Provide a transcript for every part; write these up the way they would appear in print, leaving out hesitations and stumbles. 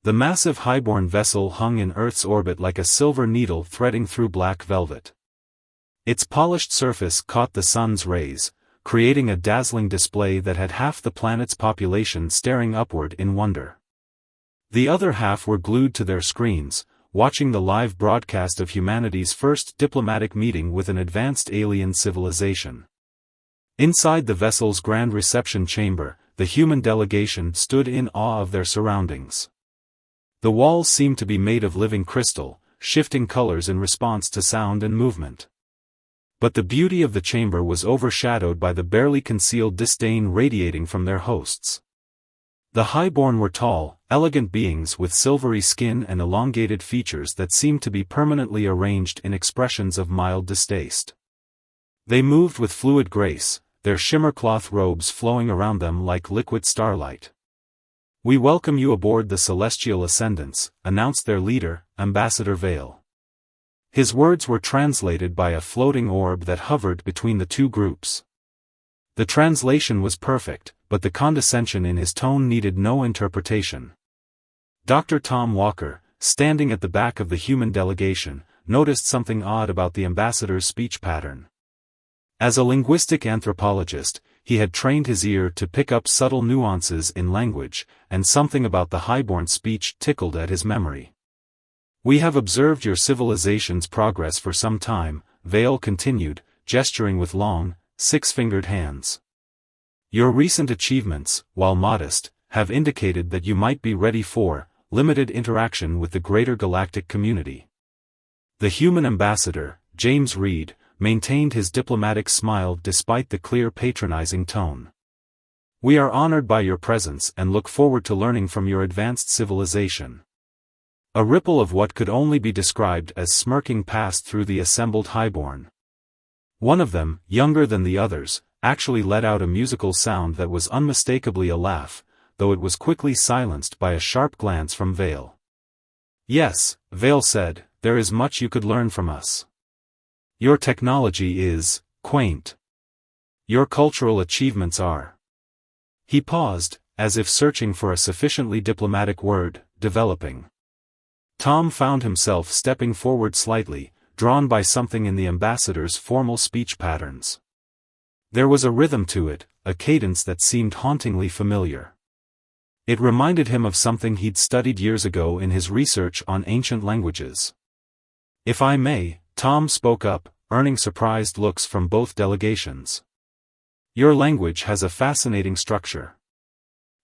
The massive highborne vessel hung in Earth's orbit like a silver needle threading through black velvet. Its polished surface caught the sun's rays, creating a dazzling display that had half the planet's population staring upward in wonder. The other half were glued to their screens, watching the live broadcast of humanity's first diplomatic meeting with an advanced alien civilization. Inside the vessel's grand reception chamber, the human delegation stood in awe of their surroundings. The walls seemed to be made of living crystal, shifting colors in response to sound and movement. But the beauty of the chamber was overshadowed by the barely concealed disdain radiating from their hosts. The highborn were tall, elegant beings with silvery skin and elongated features that seemed to be permanently arranged in expressions of mild distaste. They moved with fluid grace, their shimmer-cloth robes flowing around them like liquid starlight. "We welcome you aboard the Celestial Ascendants," announced their leader, Ambassador Vale. His words were translated by a floating orb that hovered between the two groups. The translation was perfect, but the condescension in his tone needed no interpretation. Dr. Tom Walker, standing at the back of the human delegation, noticed something odd about the ambassador's speech pattern. As a linguistic anthropologist, he had trained his ear to pick up subtle nuances in language, and something about the highborn speech tickled at his memory. "We have observed your civilization's progress for some time," Vale continued, gesturing with long, six-fingered hands. "Your recent achievements, while modest, have indicated that you might be ready for limited interaction with the greater galactic community." The human ambassador, James Reed, maintained his diplomatic smile despite the clear patronizing tone. "We are honored by your presence and look forward to learning from your advanced civilization." A ripple of what could only be described as smirking passed through the assembled highborn. One of them, younger than the others, actually let out a musical sound that was unmistakably a laugh, though it was quickly silenced by a sharp glance from Vale. "Yes," Vale said, "there is much you could learn from us. Your technology is quaint. Your cultural achievements are." He paused, as if searching for a sufficiently diplomatic word, "developing." Tom found himself stepping forward slightly, drawn by something in the ambassador's formal speech patterns. There was a rhythm to it, a cadence that seemed hauntingly familiar. It reminded him of something he'd studied years ago in his research on ancient languages. "If I may," Tom spoke up, earning surprised looks from both delegations. "Your language has a fascinating structure.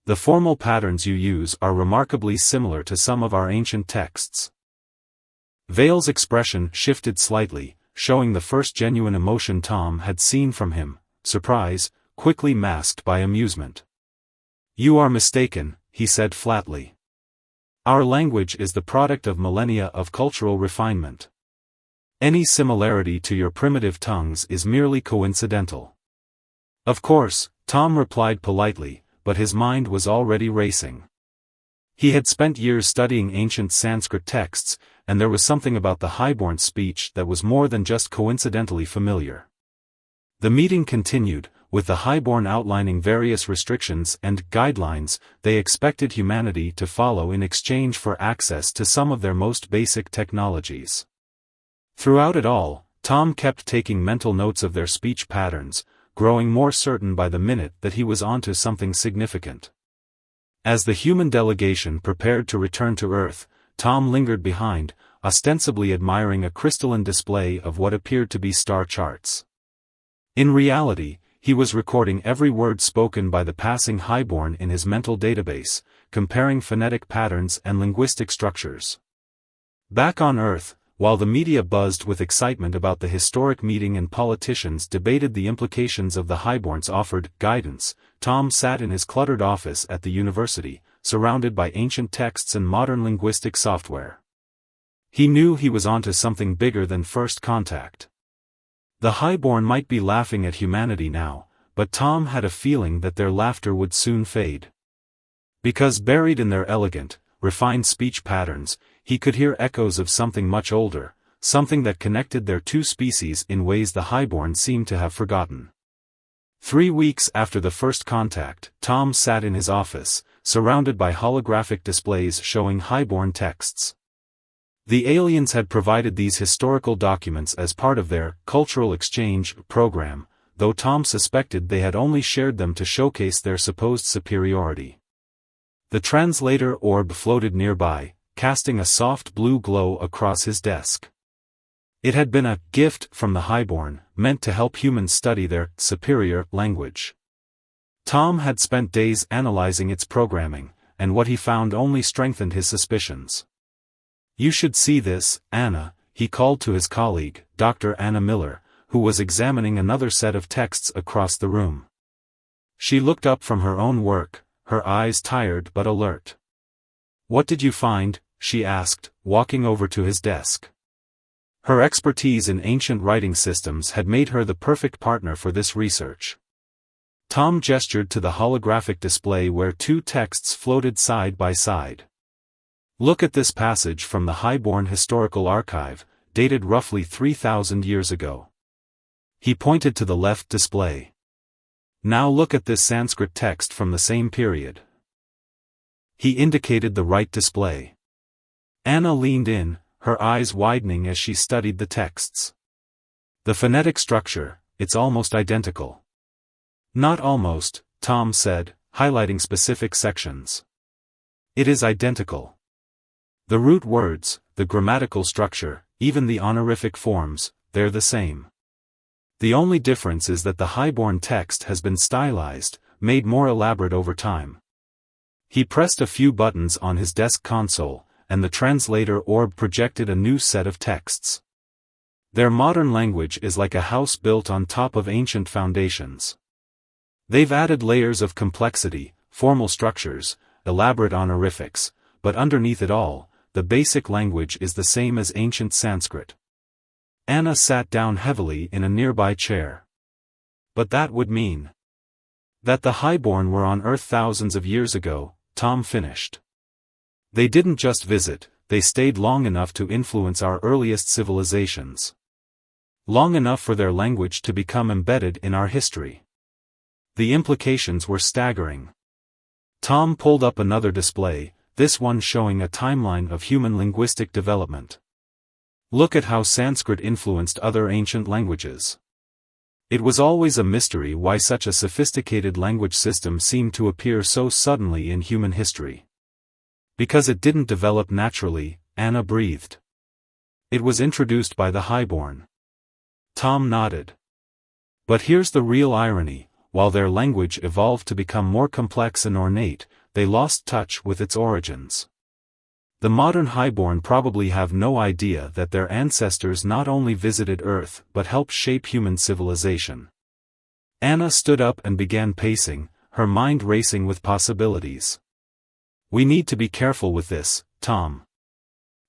The formal patterns you use are remarkably similar to some of our ancient texts." Vale's expression shifted slightly, showing the first genuine emotion Tom had seen from him, surprise, quickly masked by amusement. "You are mistaken," he said flatly. "Our language is the product of millennia of cultural refinement. Any similarity to your primitive tongues is merely coincidental." "Of course," Tom replied politely, but his mind was already racing. He had spent years studying ancient Sanskrit texts, and there was something about the highborn speech that was more than just coincidentally familiar. The meeting continued, with the highborn outlining various restrictions and guidelines they expected humanity to follow in exchange for access to some of their most basic technologies. Throughout it all, Tom kept taking mental notes of their speech patterns, growing more certain by the minute that he was onto something significant. As the human delegation prepared to return to Earth, Tom lingered behind, ostensibly admiring a crystalline display of what appeared to be star charts. In reality, he was recording every word spoken by the passing highborn in his mental database, comparing phonetic patterns and linguistic structures. Back on Earth, while the media buzzed with excitement about the historic meeting and politicians debated the implications of the highborn's offered guidance, Tom sat in his cluttered office at the university, surrounded by ancient texts and modern linguistic software. He knew he was onto something bigger than first contact. The highborn might be laughing at humanity now, but Tom had a feeling that their laughter would soon fade. Because buried in their elegant, refined speech patterns, he could hear echoes of something much older, something that connected their two species in ways the highborn seemed to have forgotten. 3 weeks after the first contact, Tom sat in his office, surrounded by holographic displays showing highborn texts. The aliens had provided these historical documents as part of their cultural exchange program, though Tom suspected they had only shared them to showcase their supposed superiority. The translator orb floated nearby, casting a soft blue glow across his desk. It had been a gift from the highborn, meant to help humans study their superior language. Tom had spent days analyzing its programming, and what he found only strengthened his suspicions. "You should see this, Anna," he called to his colleague, Dr. Anna Miller, who was examining another set of texts across the room. She looked up from her own work, her eyes tired but alert. "What did you find?" she asked, walking over to his desk. Her expertise in ancient writing systems had made her the perfect partner for this research. Tom gestured to the holographic display where two texts floated side by side. "Look at this passage from the Highborn Historical Archive, dated roughly 3,000 years ago." He pointed to the left display. "Now look at this Sanskrit text from the same period." He indicated the right display. Anna leaned in, her eyes widening as she studied the texts. "The phonetic structure, it's almost identical." "Not almost," Tom said, highlighting specific sections. "It is identical. The root words, the grammatical structure, even the honorific forms, they're the same. The only difference is that the highborn text has been stylized, made more elaborate over time." He pressed a few buttons on his desk console, and the translator orb projected a new set of texts. Their modern language is like a house built on top of ancient foundations. They've added layers of complexity, formal structures, elaborate honorifics, but underneath it all, the basic language is the same as ancient Sanskrit. Anna sat down heavily in a nearby chair. "But that would mean that the highborn were on Earth thousands of years ago," Tom finished. "They didn't just visit, they stayed long enough to influence our earliest civilizations. Long enough for their language to become embedded in our history." The implications were staggering. Tom pulled up another display, this one showing a timeline of human linguistic development. "Look at how Sanskrit influenced other ancient languages. It was always a mystery why such a sophisticated language system seemed to appear so suddenly in human history." "Because it didn't develop naturally," Anna breathed. "It was introduced by the highborn." Tom nodded. "But here's the real irony, while their language evolved to become more complex and ornate, they lost touch with its origins. The modern highborn probably have no idea that their ancestors not only visited Earth but helped shape human civilization." Anna stood up and began pacing, her mind racing with possibilities. "We need to be careful with this, Tom.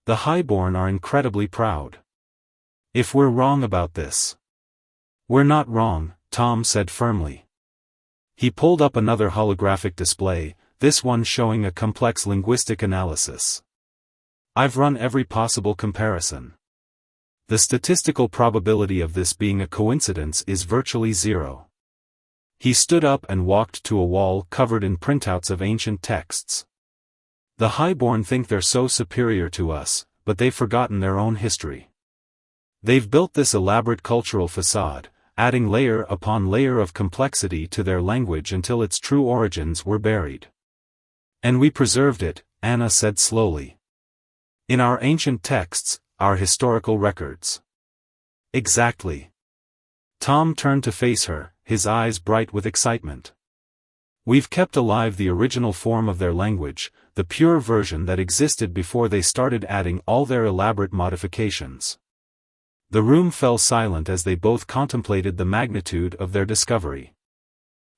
The highborn are incredibly proud. If we're wrong about this—" "We're not wrong," Tom said firmly. He pulled up another holographic display, this one showing a complex linguistic analysis. "I've run every possible comparison. The statistical probability of this being a coincidence is virtually zero." He stood up and walked to a wall covered in printouts of ancient texts. "The highborn think they're so superior to us, but they've forgotten their own history. They've built this elaborate cultural facade, adding layer upon layer of complexity to their language until its true origins were buried. And we preserved it," Anna said slowly. "In our ancient texts, our historical records." "Exactly." Tom turned to face her, his eyes bright with excitement. "We've kept alive the original form of their language, the pure version that existed before they started adding all their elaborate modifications." The room fell silent as they both contemplated the magnitude of their discovery.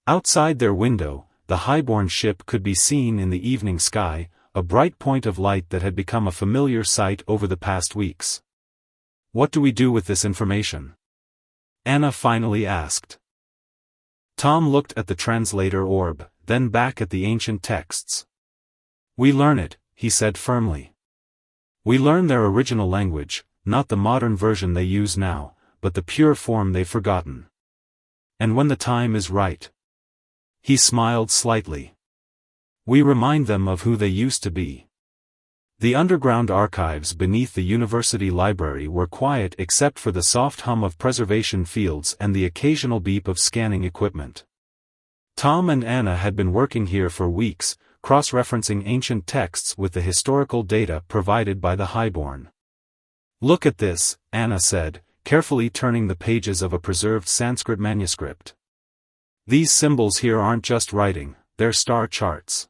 Outside their window, the highborn ship could be seen in the evening sky, a bright point of light that had become a familiar sight over the past weeks. "What do we do with this information?" Anna finally asked. Tom looked at the translator orb, then back at the ancient texts. "We learn it," he said firmly. "We learn their original language, not the modern version they use now, but the pure form they've forgotten. And when the time is right." He smiled slightly. We remind them of who they used to be. The underground archives beneath the university library were quiet except for the soft hum of preservation fields and the occasional beep of scanning equipment. Tom and Anna had been working here for weeks, cross-referencing ancient texts with the historical data provided by the Highborn. "Look at this," Anna said, carefully turning the pages of a preserved Sanskrit manuscript. "These symbols here aren't just writing, they're star charts."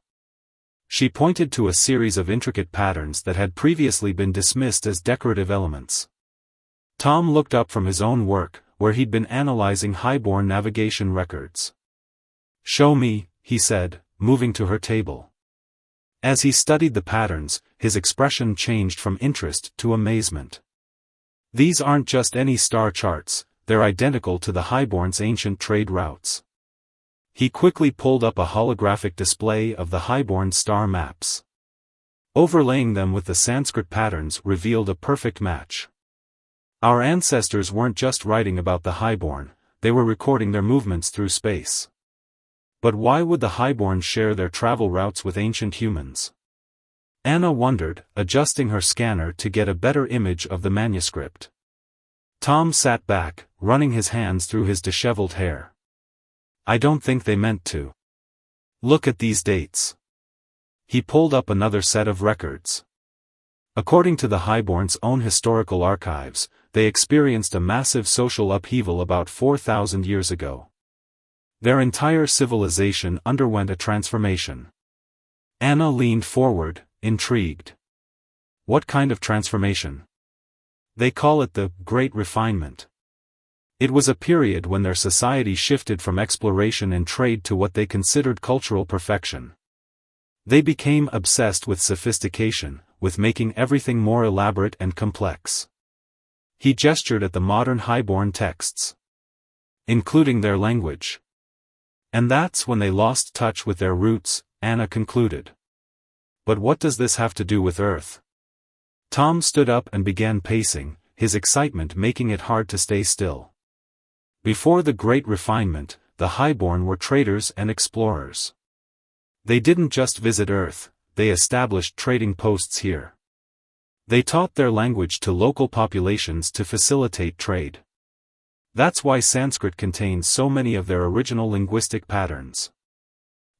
She pointed to a series of intricate patterns that had previously been dismissed as decorative elements. Tom looked up from his own work, where he'd been analyzing Highborn navigation records. "Show me," he said, moving to her table. As he studied the patterns, his expression changed from interest to amazement. "These aren't just any star charts, they're identical to the Highborn's ancient trade routes." He quickly pulled up a holographic display of the Highborn star maps. Overlaying them with the Sanskrit patterns revealed a perfect match. Our ancestors weren't just writing about the Highborn, they were recording their movements through space. But why would the Highborn share their travel routes with ancient humans? Anna wondered, adjusting her scanner to get a better image of the manuscript. Tom sat back, running his hands through his disheveled hair. "I don't think they meant to. Look at these dates." He pulled up another set of records. According to the Highborn's own historical archives, they experienced a massive social upheaval about 4,000 years ago. Their entire civilization underwent a transformation. Anna leaned forward, intrigued. "What kind of transformation?" "They call it the Great Refinement. It was a period when their society shifted from exploration and trade to what they considered cultural perfection. They became obsessed with sophistication, with making everything more elaborate and complex." He gestured at the modern Highborn texts, including their language. "And that's when they lost touch with their roots," Anna concluded. "But what does this have to do with Earth?" Tom stood up and began pacing, his excitement making it hard to stay still. Before the Great Refinement, the Highborn were traders and explorers. They didn't just visit Earth, they established trading posts here. They taught their language to local populations to facilitate trade. That's why Sanskrit contains so many of their original linguistic patterns.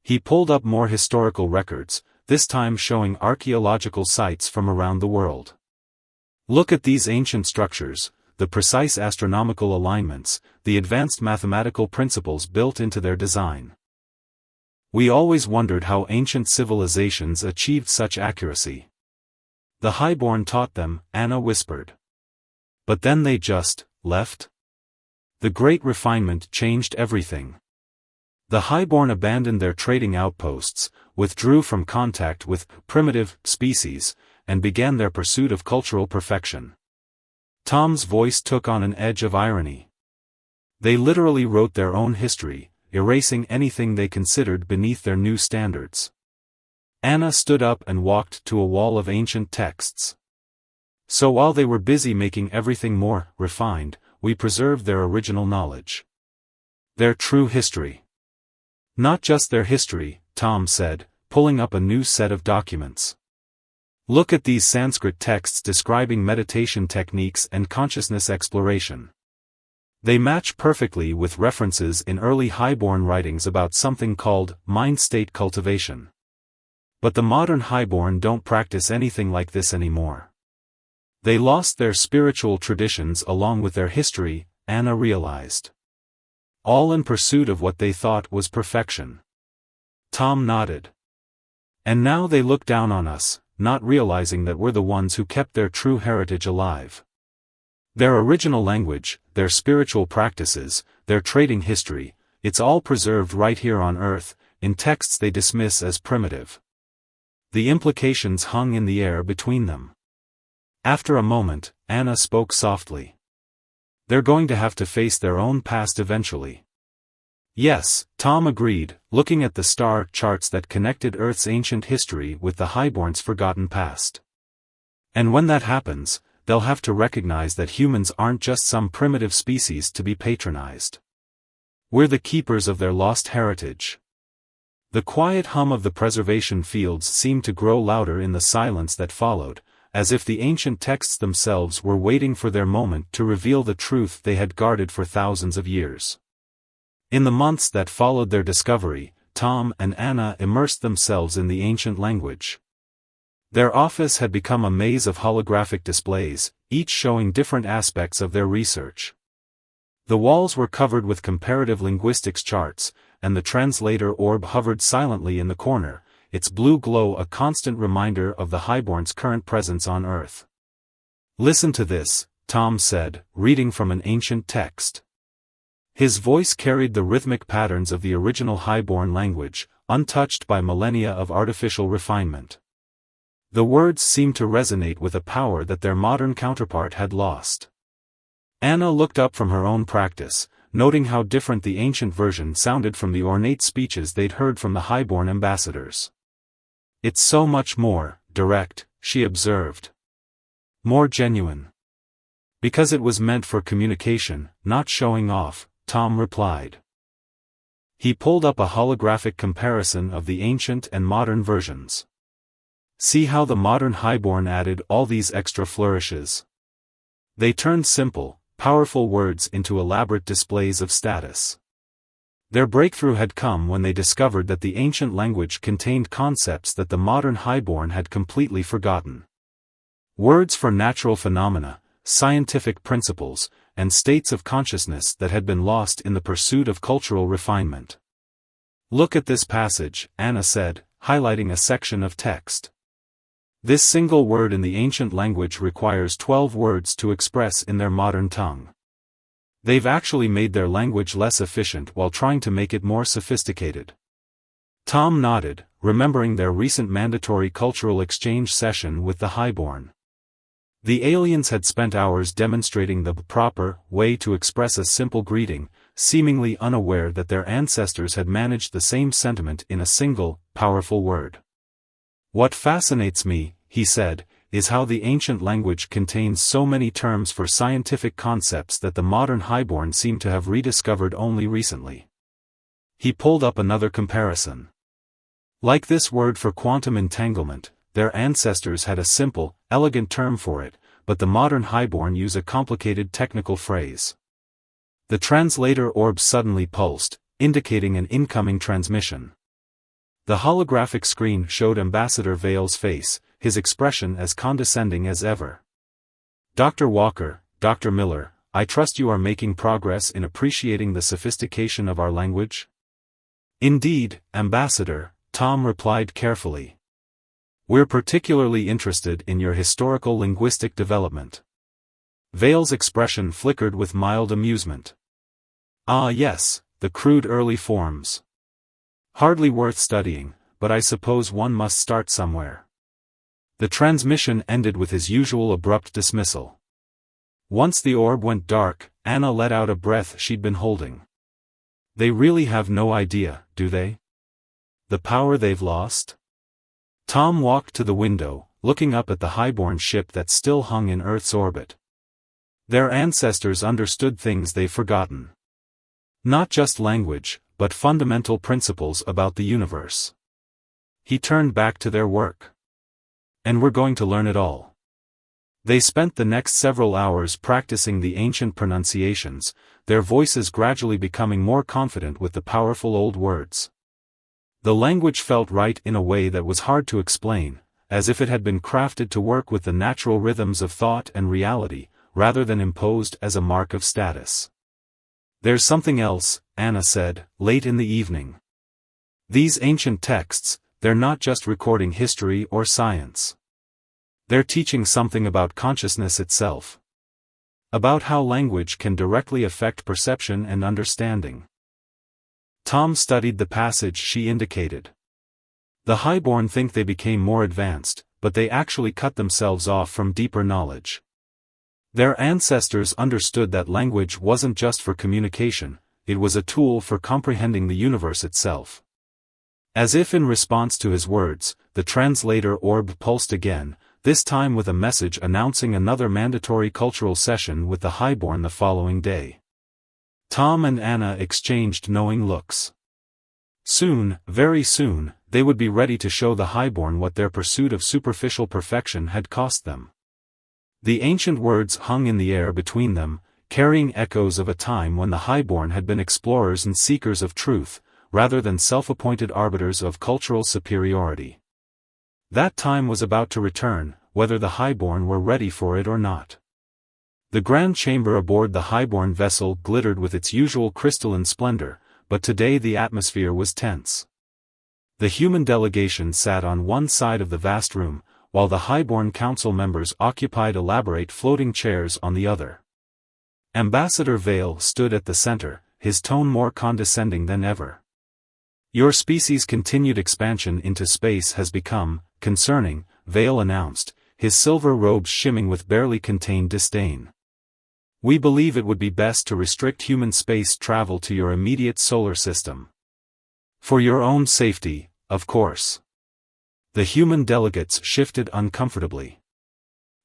He pulled up more historical records, this time showing archaeological sites from around the world. "Look at these ancient structures, the precise astronomical alignments, the advanced mathematical principles built into their design. We always wondered how ancient civilizations achieved such accuracy." "The Highborn taught them," Anna whispered. "But then they just left?" "The Great Refinement changed everything. The Highborn abandoned their trading outposts, withdrew from contact with primitive species, and began their pursuit of cultural perfection." Tom's voice took on an edge of irony. "They literally wrote their own history, erasing anything they considered beneath their new standards." Anna stood up and walked to a wall of ancient texts. "So while they were busy making everything more refined, we preserved their original knowledge. Their true history." "Not just their history," Tom said, pulling up a new set of documents. "Look at these Sanskrit texts describing meditation techniques and consciousness exploration. They match perfectly with references in early Highborn writings about something called mind-state cultivation. But the modern Highborn don't practice anything like this anymore. They lost their spiritual traditions along with their history," Anna realized. "All in pursuit of what they thought was perfection." Tom nodded. "And now they look down on us, not realizing that we're the ones who kept their true heritage alive. Their original language, their spiritual practices, their trading history, it's all preserved right here on Earth, in texts they dismiss as primitive." The implications hung in the air between them. After a moment, Anna spoke softly. "They're going to have to face their own past eventually." "Yes," Tom agreed, looking at the star charts that connected Earth's ancient history with the Highborn's forgotten past. "And when that happens, they'll have to recognize that humans aren't just some primitive species to be patronized. We're the keepers of their lost heritage." The quiet hum of the preservation fields seemed to grow louder in the silence that followed, as if the ancient texts themselves were waiting for their moment to reveal the truth they had guarded for thousands of years. In the months that followed their discovery, Tom and Anna immersed themselves in the ancient language. Their office had become a maze of holographic displays, each showing different aspects of their research. The walls were covered with comparative linguistics charts, and the translator orb hovered silently in the corner, its blue glow a constant reminder of the Highborn's current presence on Earth. "Listen to this," Tom said, reading from an ancient text. His voice carried the rhythmic patterns of the original Highborn language, untouched by millennia of artificial refinement. The words seemed to resonate with a power that their modern counterpart had lost. Anna looked up from her own practice, noting how different the ancient version sounded from the ornate speeches they'd heard from the Highborn ambassadors. "It's so much more direct," she observed. "More genuine." "Because it was meant for communication, not showing off," Tom replied. He pulled up a holographic comparison of the ancient and modern versions. "See how the modern Highborn added all these extra flourishes. They turned simple, powerful words into elaborate displays of status." Their breakthrough had come when they discovered that the ancient language contained concepts that the modern Highborn had completely forgotten. Words for natural phenomena, scientific principles, and states of consciousness that had been lost in the pursuit of cultural refinement. "Look at this passage," Anna said, highlighting a section of text. "This single word in the ancient language requires 12 words to express in their modern tongue. They've actually made their language less efficient while trying to make it more sophisticated." Tom nodded, remembering their recent mandatory cultural exchange session with the Highborn. The aliens had spent hours demonstrating the proper way to express a simple greeting, seemingly unaware that their ancestors had managed the same sentiment in a single, powerful word. "What fascinates me," he said, "is how the ancient language contains so many terms for scientific concepts that the modern Highborn seem to have rediscovered only recently." He pulled up another comparison. "Like this word for quantum entanglement, their ancestors had a simple, elegant term for it, but the modern Highborn use a complicated technical phrase." The translator orb suddenly pulsed, indicating an incoming transmission. The holographic screen showed Ambassador Vale's face, his expression as condescending as ever. "Dr. Walker, Dr. Miller, I trust you are making progress in appreciating the sophistication of our language?" "Indeed, Ambassador," Tom replied carefully. "We're particularly interested in your historical linguistic development." Vale's expression flickered with mild amusement. "Ah yes, the crude early forms. Hardly worth studying, but I suppose one must start somewhere." The transmission ended with his usual abrupt dismissal. Once the orb went dark, Anna let out a breath she'd been holding. "They really have no idea, do they? The power they've lost?" Tom walked to the window, looking up at the Highborn ship that still hung in Earth's orbit. Their ancestors understood things they've forgotten. Not just language, but fundamental principles about the universe. He turned back to their work. "And we're going to learn it all." They spent the next several hours practicing the ancient pronunciations, their voices gradually becoming more confident with the powerful old words. The language felt right in a way that was hard to explain, as if it had been crafted to work with the natural rhythms of thought and reality, rather than imposed as a mark of status. "There's something else," Anna said, late in the evening. "These ancient texts, they're not just recording history or science. They're teaching something about consciousness itself. About how language can directly affect perception and understanding." Tom studied the passage she indicated. "The Highborn think they became more advanced, but they actually cut themselves off from deeper knowledge. Their ancestors understood that language wasn't just for communication, it was a tool for comprehending the universe itself." As if in response to his words, the translator orb pulsed again, this time with a message announcing another mandatory cultural session with the Highborn the following day. Tom and Anna exchanged knowing looks. Soon, very soon, they would be ready to show the highborn what their pursuit of superficial perfection had cost them. The ancient words hung in the air between them, carrying echoes of a time when the highborn had been explorers and seekers of truth, rather than self-appointed arbiters of cultural superiority. That time was about to return, whether the highborn were ready for it or not. The grand chamber aboard the highborn vessel glittered with its usual crystalline splendor, but today the atmosphere was tense. The human delegation sat on one side of the vast room, while the highborn council members occupied elaborate floating chairs on the other. Ambassador Vale stood at the center, his tone more condescending than ever. Your species' continued expansion into space has become concerning, Vale announced, his silver robes shimming with barely contained disdain. We believe it would be best to restrict human space travel to your immediate solar system. For your own safety, of course. The human delegates shifted uncomfortably.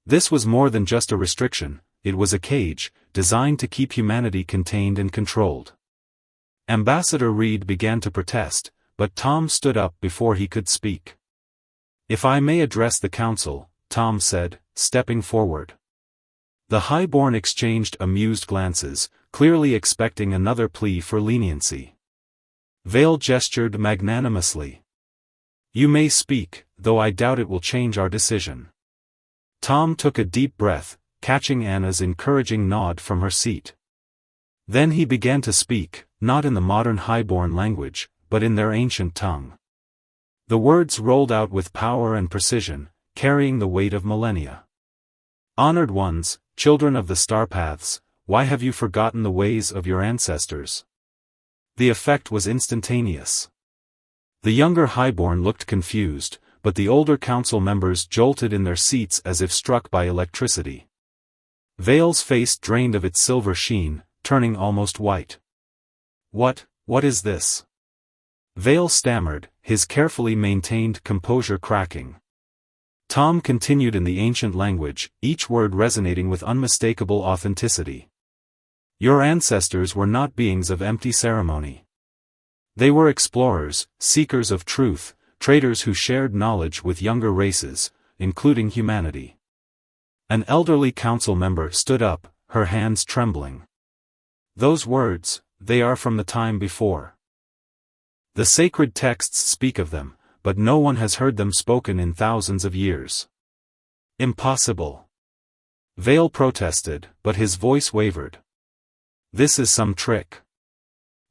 This was more than just a restriction, it was a cage, designed to keep humanity contained and controlled. Ambassador Reed began to protest, but Tom stood up before he could speak. If I may address the council, Tom said, stepping forward. The highborn exchanged amused glances, clearly expecting another plea for leniency. Vale gestured magnanimously. You may speak, though I doubt it will change our decision. Tom took a deep breath, catching Anna's encouraging nod from her seat. Then he began to speak, not in the modern highborn language, but in their ancient tongue. The words rolled out with power and precision, carrying the weight of millennia. Honored ones, children of the star paths, why have you forgotten the ways of your ancestors? The effect was instantaneous. The younger highborn looked confused, but the older council members jolted in their seats as if struck by electricity. Vale's face drained of its silver sheen, turning almost white. What is this? Vale stammered, his carefully maintained composure cracking. Tom continued in the ancient language, each word resonating with unmistakable authenticity. Your ancestors were not beings of empty ceremony. They were explorers, seekers of truth, traders who shared knowledge with younger races, including humanity. An elderly council member stood up, her hands trembling. Those words, they are from the time before. The sacred texts speak of them, but no one has heard them spoken in thousands of years. Impossible. Vale protested, but his voice wavered. This is some trick.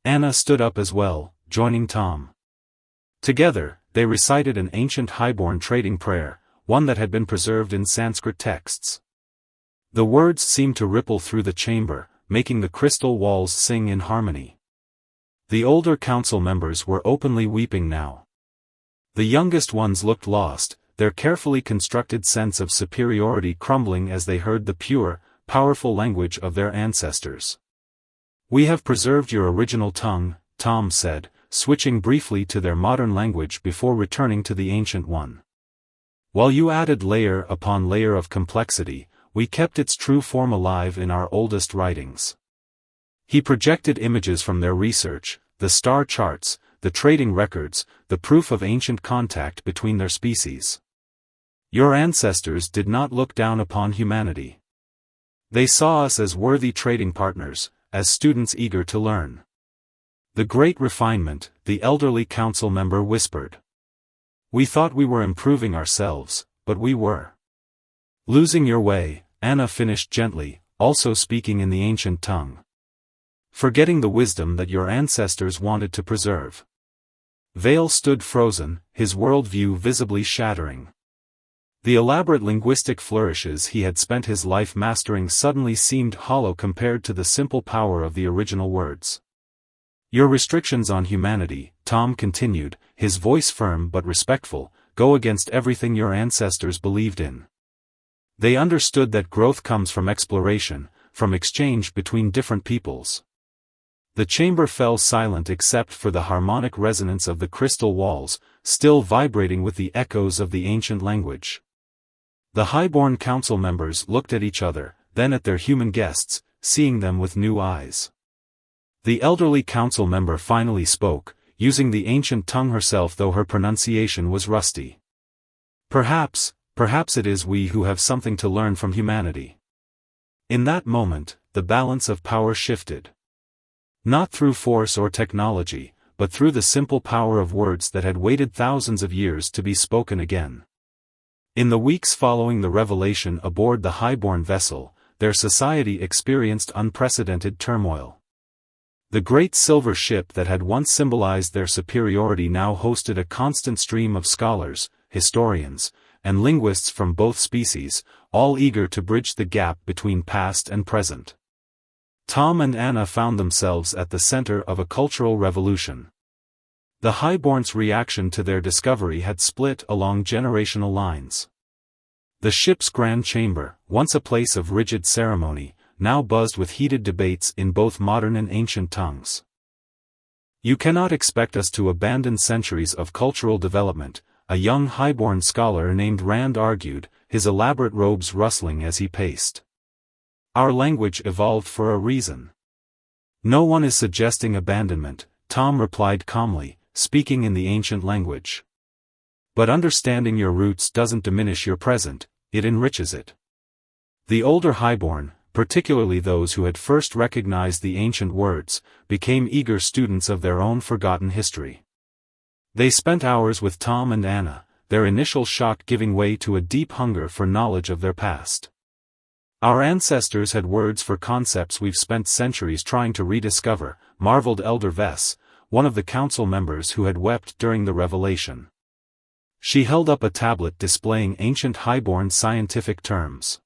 Anna stood up as well, joining Tom. Together, they recited an ancient highborn trading prayer, one that had been preserved in Sanskrit texts. The words seemed to ripple through the chamber, making the crystal walls sing in harmony. The older council members were openly weeping now. The youngest ones looked lost, their carefully constructed sense of superiority crumbling as they heard the pure, powerful language of their ancestors. We have preserved your original tongue, Tom said, switching briefly to their modern language before returning to the ancient one. While you added layer upon layer of complexity, we kept its true form alive in our oldest writings. He projected images from their research, the star charts, the trading records, the proof of ancient contact between their species. Your ancestors did not look down upon humanity. They saw us as worthy trading partners, as students eager to learn. The great refinement, the elderly council member whispered. We thought we were improving ourselves, but we were losing your way, Anna finished gently, also speaking in the ancient tongue. Forgetting the wisdom that your ancestors wanted to preserve. Vale stood frozen, his worldview visibly shattering. The elaborate linguistic flourishes he had spent his life mastering suddenly seemed hollow compared to the simple power of the original words. Your restrictions on humanity, Tom continued, his voice firm but respectful, go against everything your ancestors believed in. They understood that growth comes from exploration, from exchange between different peoples. The chamber fell silent except for the harmonic resonance of the crystal walls, still vibrating with the echoes of the ancient language. The highborn council members looked at each other, then at their human guests, seeing them with new eyes. The elderly council member finally spoke, using the ancient tongue herself though her pronunciation was rusty. Perhaps it is we who have something to learn from humanity. In that moment, the balance of power shifted. Not through force or technology, but through the simple power of words that had waited thousands of years to be spoken again. In the weeks following the revelation aboard the highborn vessel, their society experienced unprecedented turmoil. The great silver ship that had once symbolized their superiority now hosted a constant stream of scholars, historians, and linguists from both species, all eager to bridge the gap between past and present. Tom and Anna found themselves at the center of a cultural revolution. The highborn's reaction to their discovery had split along generational lines. The ship's grand chamber, once a place of rigid ceremony, now buzzed with heated debates in both modern and ancient tongues. "You cannot expect us to abandon centuries of cultural development," a young highborn scholar named Rand argued, his elaborate robes rustling as he paced. "Our language evolved for a reason." "No one is suggesting abandonment," Tom replied calmly, speaking in the ancient language. "But understanding your roots doesn't diminish your present, it enriches it." The older highborn, particularly those who had first recognized the ancient words, became eager students of their own forgotten history. They spent hours with Tom and Anna, their initial shock giving way to a deep hunger for knowledge of their past. "Our ancestors had words for concepts we've spent centuries trying to rediscover," marveled Elder Vess, one of the council members who had wept during the revelation. She held up a tablet displaying ancient highborn scientific terms.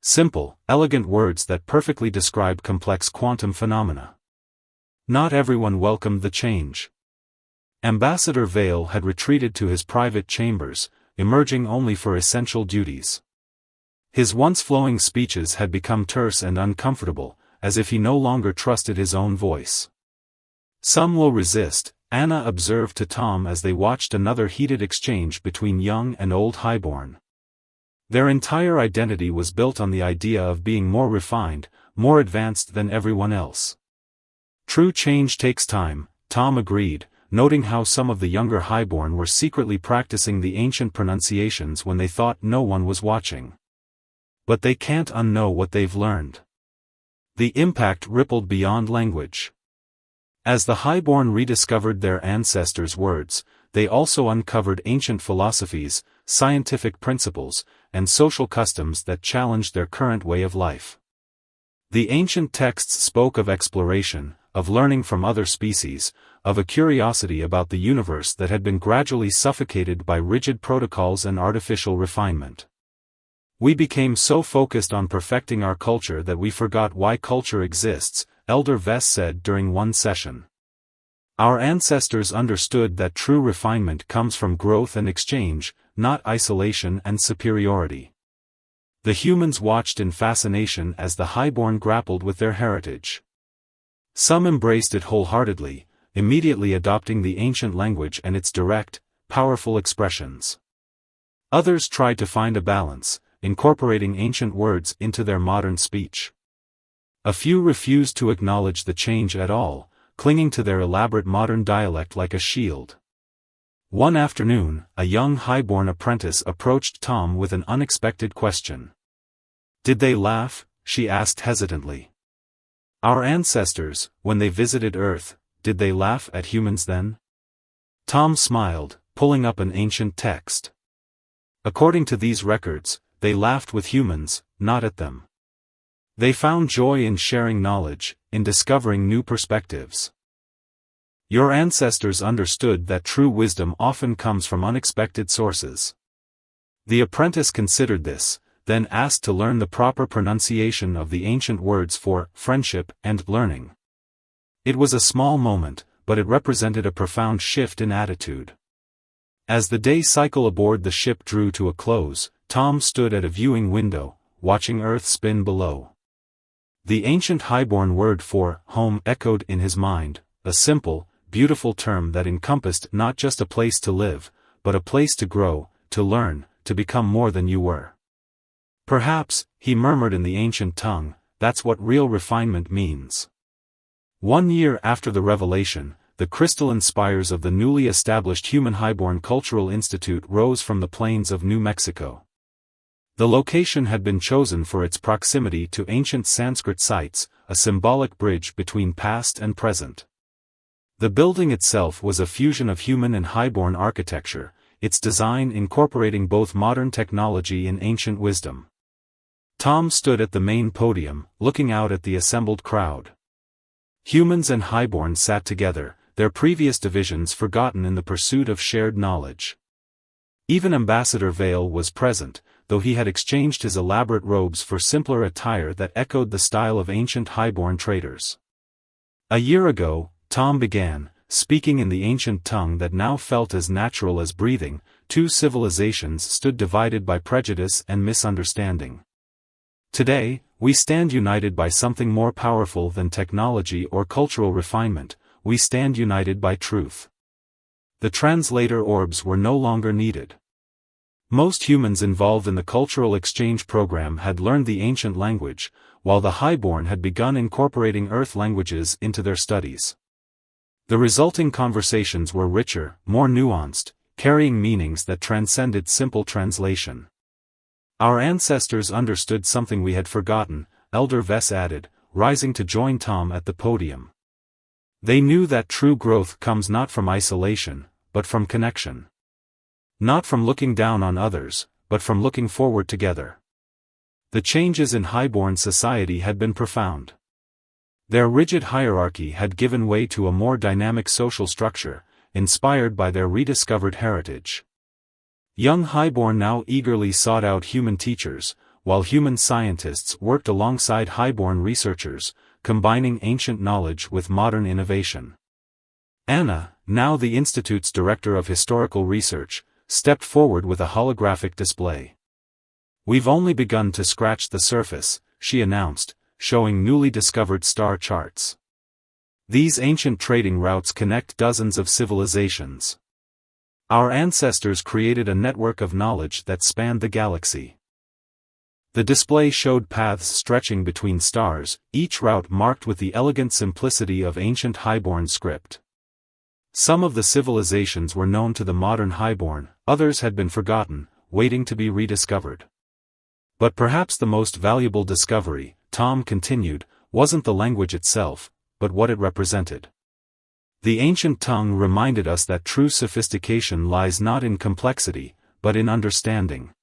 Simple, elegant words that perfectly describe complex quantum phenomena. Not everyone welcomed the change. Ambassador Vale had retreated to his private chambers, emerging only for essential duties. His once flowing speeches had become terse and uncomfortable, as if he no longer trusted his own voice. "Some will resist," Anna observed to Tom as they watched another heated exchange between young and old highborn. Their entire identity was built on the idea of being more refined, more advanced than everyone else. "True change takes time," Tom agreed, noting how some of the younger highborn were secretly practicing the ancient pronunciations when they thought no one was watching. "But they can't unknow what they've learned." The impact rippled beyond language. As the highborn rediscovered their ancestors' words, they also uncovered ancient philosophies, scientific principles, and social customs that challenged their current way of life. The ancient texts spoke of exploration, of learning from other species, of a curiosity about the universe that had been gradually suffocated by rigid protocols and artificial refinement. "We became so focused on perfecting our culture that we forgot why culture exists," Elder Vess said during one session. "Our ancestors understood that true refinement comes from growth and exchange, not isolation and superiority." The humans watched in fascination as the highborn grappled with their heritage. Some embraced it wholeheartedly, immediately adopting the ancient language and its direct, powerful expressions. Others tried to find a balance, incorporating ancient words into their modern speech. A few refused to acknowledge the change at all, clinging to their elaborate modern dialect like a shield. One afternoon, a young highborn apprentice approached Tom with an unexpected question. "Did they laugh?" she asked hesitantly. "Our ancestors, when they visited Earth, did they laugh at humans then?" Tom smiled, pulling up an ancient text. "According to these records, they laughed with humans, not at them. They found joy in sharing knowledge, in discovering new perspectives. Your ancestors understood that true wisdom often comes from unexpected sources." The apprentice considered this, then asked to learn the proper pronunciation of the ancient words for friendship and learning. It was a small moment, but it represented a profound shift in attitude. As the day cycle aboard the ship drew to a close, Tom stood at a viewing window, watching Earth spin below. The ancient highborn word for home echoed in his mind, a simple, beautiful term that encompassed not just a place to live, but a place to grow, to learn, to become more than you were. "Perhaps," he murmured in the ancient tongue, "that's what real refinement means." 1 year after the revelation, the crystalline spires of the newly established Human Highborn Cultural Institute rose from the plains of New Mexico. The location had been chosen for its proximity to ancient Sanskrit sites, a symbolic bridge between past and present. The building itself was a fusion of human and highborn architecture, its design incorporating both modern technology and ancient wisdom. Tom stood at the main podium, looking out at the assembled crowd. Humans and highborn sat together, their previous divisions forgotten in the pursuit of shared knowledge. Even Ambassador Vale was present, though he had exchanged his elaborate robes for simpler attire that echoed the style of ancient highborn traders. A year ago, Tom began, speaking in the ancient tongue that now felt as natural as breathing. Two civilizations stood divided by prejudice and misunderstanding. Today, we stand united by something more powerful than technology or cultural refinement. We stand united by truth. The translator orbs were no longer needed. Most humans involved in the cultural exchange program had learned the ancient language, while the highborn had begun incorporating Earth languages into their studies. The resulting conversations were richer, more nuanced, carrying meanings that transcended simple translation. Our ancestors understood something we had forgotten, Elder Vess added, rising to join Tom at the podium. They knew that true growth comes not from isolation, but from connection. Not from looking down on others, but from looking forward together. The changes in highborn society had been profound. Their rigid hierarchy had given way to a more dynamic social structure, inspired by their rediscovered heritage. Young highborn now eagerly sought out human teachers, while human scientists worked alongside highborn researchers, combining ancient knowledge with modern innovation. Anna, now the Institute's Director of Historical Research, stepped forward with a holographic display. "We've only begun to scratch the surface," she announced, showing newly discovered star charts. "These ancient trading routes connect dozens of civilizations. Our ancestors created a network of knowledge that spanned the galaxy." The display showed paths stretching between stars, each route marked with the elegant simplicity of ancient highborn script. Some of the civilizations were known to the modern highborn, others had been forgotten, waiting to be rediscovered. But perhaps the most valuable discovery, Tom continued, wasn't the language itself, but what it represented. The ancient tongue reminded us that true sophistication lies not in complexity, but in understanding.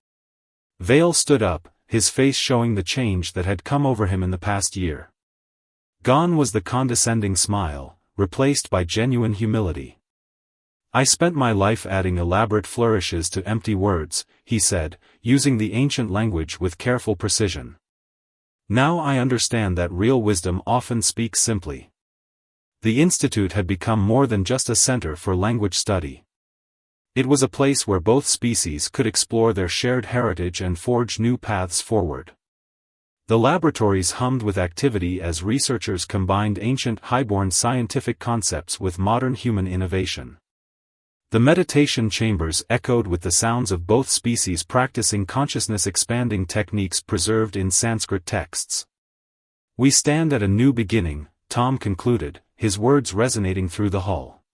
Vale stood up, his face showing the change that had come over him in the past year. Gone was the condescending smile, replaced by genuine humility. "I spent my life adding elaborate flourishes to empty words," he said, using the ancient language with careful precision. "Now I understand that real wisdom often speaks simply." The Institute had become more than just a center for language study. It was a place where both species could explore their shared heritage and forge new paths forward. The laboratories hummed with activity as researchers combined ancient highborn scientific concepts with modern human innovation. The meditation chambers echoed with the sounds of both species practicing consciousness-expanding techniques preserved in Sanskrit texts. "We stand at a new beginning," Tom concluded, his words resonating through the hall.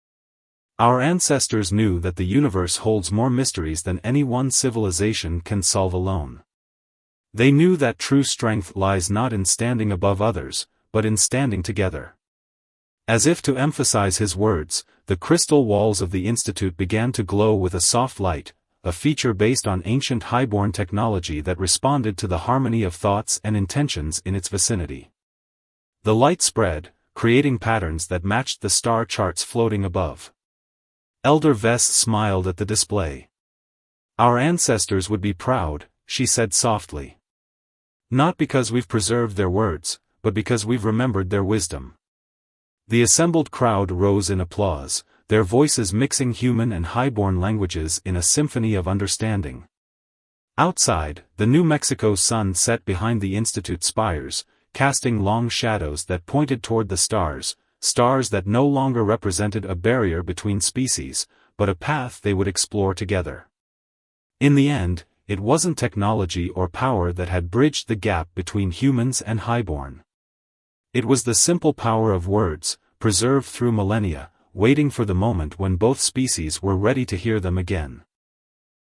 "Our ancestors knew that the universe holds more mysteries than any one civilization can solve alone. They knew that true strength lies not in standing above others, but in standing together." As if to emphasize his words, the crystal walls of the Institute began to glow with a soft light, a feature based on ancient highborn technology that responded to the harmony of thoughts and intentions in its vicinity. The light spread, creating patterns that matched the star charts floating above. Elder Vess smiled at the display. "Our ancestors would be proud," she said softly. "Not because we've preserved their words, but because we've remembered their wisdom." The assembled crowd rose in applause, their voices mixing human and highborn languages in a symphony of understanding. Outside, the New Mexico sun set behind the Institute spires, casting long shadows that pointed toward the stars that no longer represented a barrier between species, but a path they would explore together. In the end, it wasn't technology or power that had bridged the gap between humans and highborn. It was the simple power of words, preserved through millennia, waiting for the moment when both species were ready to hear them again.